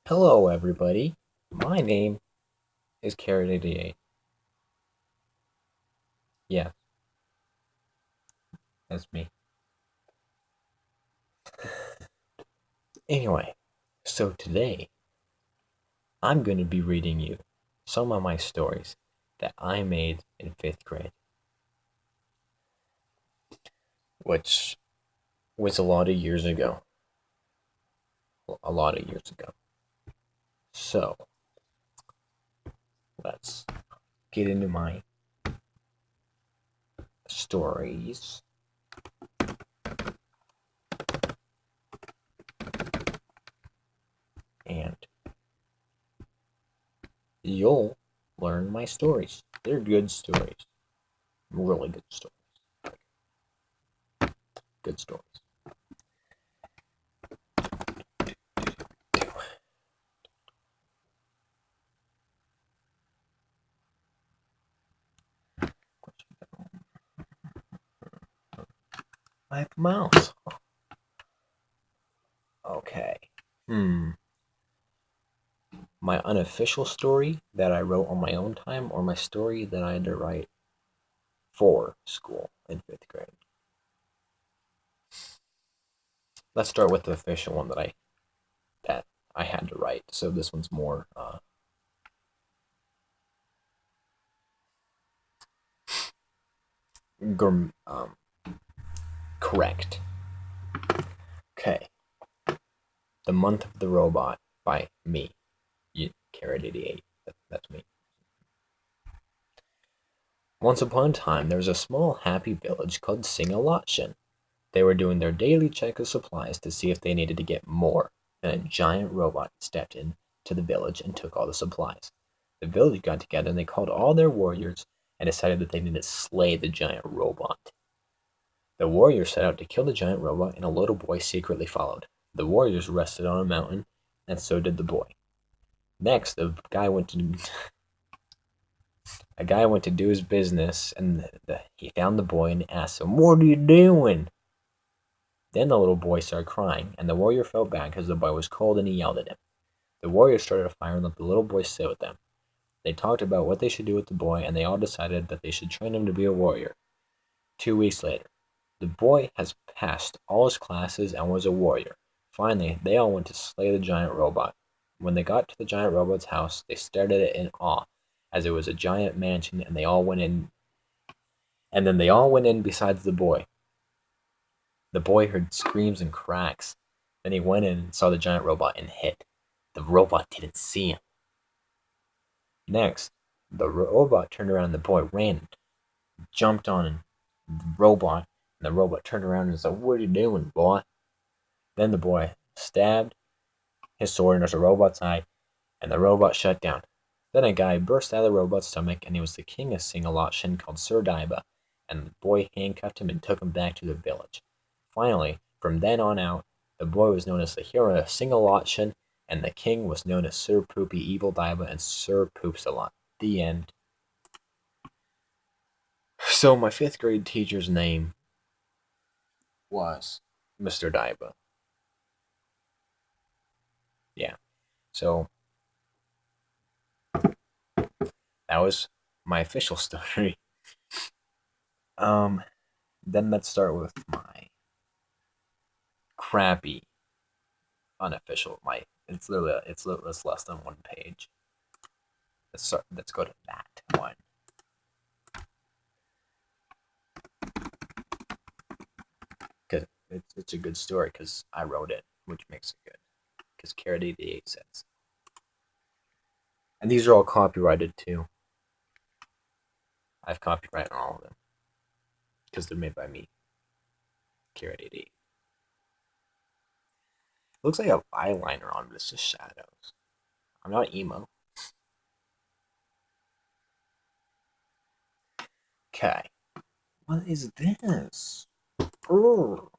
Hello, everybody. My name is Karrett88. Yeah, that's me. Anyway, so today I'm going to be reading you some of my stories that I made in fifth grade, which was a lot of years ago. A lot of years ago. So let's get into my stories. And you'll learn my stories. They're good stories. Really good stories. Good stories. I have a mouse. Okay. My unofficial story that I wrote on my own time, or my story that I had to write for school in fifth grade. Let's start with the official one that I had to write. So this one's more correct. Okay. The Month of the Robot by me, Karrett88. That's me. Once upon a time, there was a small, happy village called Singalatshan. They were doing their daily check of supplies to see if they needed to get more, and a giant robot stepped in to the village and took all the supplies. The village got together and they called all their warriors and decided that they needed to slay the giant robot. The warriors set out to kill the giant robot, and a little boy secretly followed. The warriors rested on a mountain, and so did the boy. Next, a guy went to do his business, and he found the boy and asked him, "What are you doing?" Then the little boy started crying, and the warrior felt bad because the boy was cold and he yelled at him. The warrior started a fire and let the little boy sit with them. They talked about what they should do with the boy, and they all decided that they should train him to be a warrior. 2 weeks later, the boy has passed all his classes and was a warrior. Finally, they all went to slay the giant robot. When they got to the giant robot's house, they stared at it in awe, as it was a giant mansion, and they all went in. And then they all went in besides the boy. The boy heard screams and cracks. Then he went in and saw the giant robot and hid. The robot didn't see him. Next, the robot turned around and the boy ran, jumped on the robot, and the robot turned around and said, "What are you doing, boy?" Then the boy stabbed his sword into the robot's eye, and the robot shut down. Then a guy burst out of the robot's stomach, and he was the king of Singalatshan called Sir Daiba, and the boy handcuffed him and took him back to the village. Finally, from then on out, the boy was known as the hero of Singalatshan, and the king was known as Sir Poopy Evil Daiba and Sir Poops a Lot. The end. So my fifth grade teacher's name was Mr. Daiba. Yeah. So that was my official story. Then let's start with my crappy unofficial. It's less than 1 page. Let's go to that one. Because it's a good story because I wrote it, which makes it good. Because Karrett88 says. And these are all copyrighted too. I've copyrighted all of them. Because they're made by me. Karrett88. Looks like I have eyeliner on, but it's just shadows. I'm not emo. Okay. What is this? Ooh.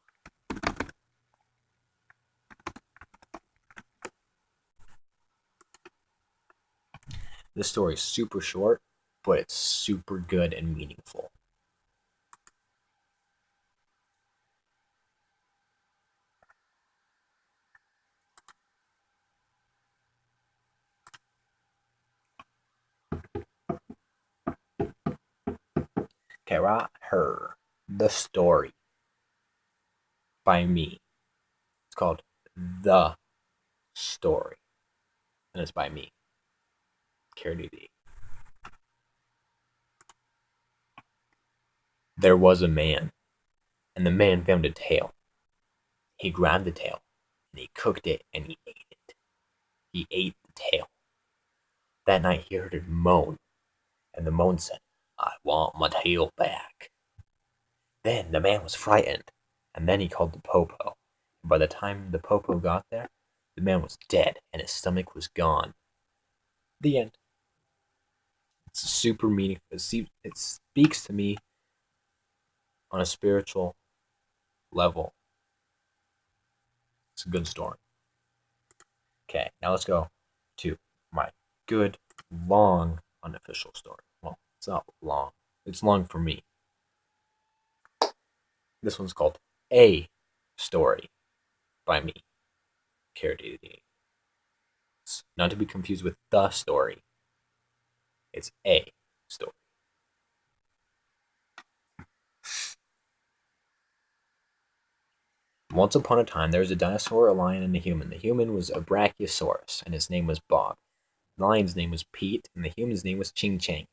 This story is super short, but it's super good and meaningful. Okay, right here. The Story by me. It's called The Story. And it's by me, Karrett88. There was a man, and the man found a tail. He grabbed the tail, and he cooked it, and he ate it. He ate the tail. That night he heard it moan, and the moan said, I want my tail back. Then the man was frightened, and then he called the popo. And by the time the popo got there, the man was dead, and his stomach was gone. The end. It's super meaningful. It speaks to me on a spiritual level. It's a good story. Okay, now let's go to my good, long, unofficial story. Well, it's not long. It's long for me. This one's called A Story by me, Karrett88. It's not to be confused with The Story. It's A Story. Once upon a time, there was a dinosaur, a lion, and a human. The human was a brachiosaurus, and his name was Bob. The lion's name was Pete, and the human's name was Ching Chang.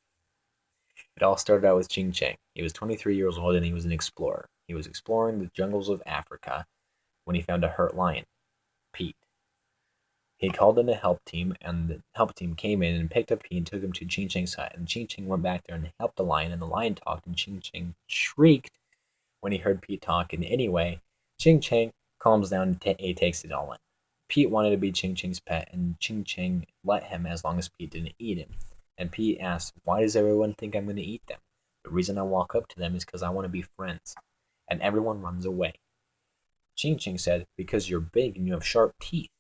It all started out with Ching Chang. He was 23 years old, and he was an explorer. He was exploring the jungles of Africa when he found a hurt lion, Pete. He called in a help team, and the help team came in and picked up Pete and took him to Ching Chang's hut. And Ching Chang went back there and helped the lion, and the lion talked, and Ching Chang shrieked when he heard Pete talk. And anyway, Ching Chang calms down and he takes it all in. Pete wanted to be Ching Chang's pet, and Ching Chang let him as long as Pete didn't eat him. And Pete asked, why does everyone think I'm going to eat them? The reason I walk up to them is because I want to be friends. And everyone runs away. Ching Chang said, because you're big and you have sharp teeth.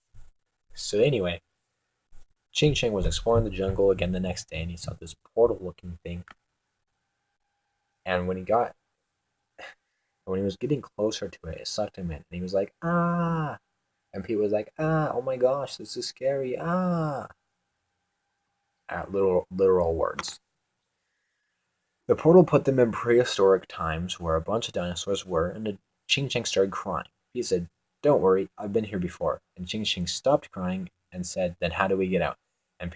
So anyway, Ching Chang was exploring the jungle again the next day, and he saw this portal-looking thing. And when he was getting closer to it, it sucked him in, and he was like, ah! And Pete was like, ah, oh my gosh, this is scary, ah! At literal words. The portal put them in prehistoric times where a bunch of dinosaurs were, and Ching Chang started crying. He said, don't worry, I've been here before. And Ching Chang stopped crying and said, then how do we get out?